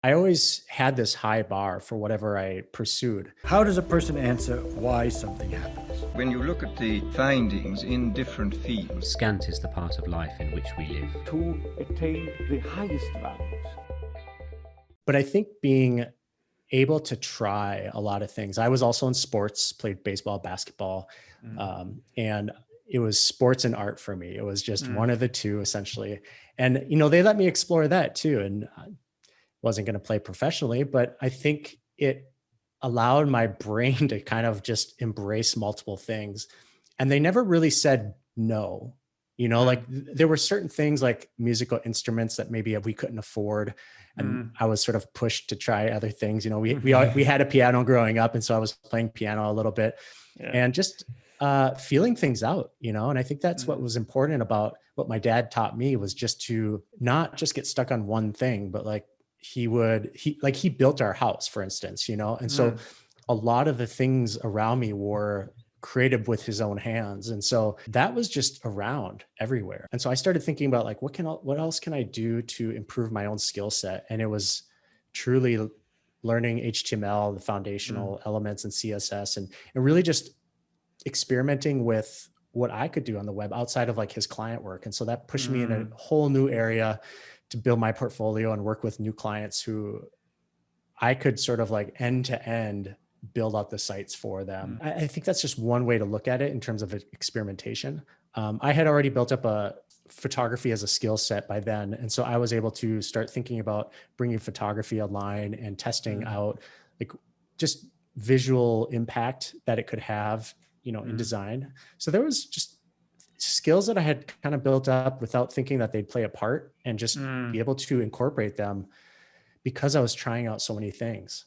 I always had this high bar for whatever I pursued. How does a person answer why something happens? When you look at the findings in different fields, Scant is the part of life in which we live. To attain the highest values. But I think being able to try a lot of things. I was also in sports, played baseball, basketball, and it was sports and art for me. It was just one of the two essentially. And, they let me explore that too. And I wasn't going to play professionally, but I think it allowed my brain to kind of just embrace multiple things. And they never really said no. Like there were certain things like musical instruments that maybe we couldn't afford. And I was sort of pushed to try other things. We had a piano growing up. And so I was playing piano a little bit and just feeling things out, and I think that's what was important about what my dad taught me was just to not just get stuck on one thing, but like he built our house, for instance, and so a lot of the things around me were created with his own hands. And so that was just around everywhere. And so I started thinking about like, what else can I do to improve my own skill set? And it was truly learning HTML, the foundational elements, and CSS, and really just experimenting with what I could do on the web outside of like his client work. And so that pushed me in a whole new area to build my portfolio and work with new clients who I could sort of like end to end build out the sites for them. I think that's just one way to look at it in terms of experimentation. I had already built up a photography as a skill set by then. And so I was able to start thinking about bringing photography online and testing out like just visual impact that it could have, in design. So there was just skills that I had kind of built up without thinking that they'd play a part and just be able to incorporate them because I was trying out so many things.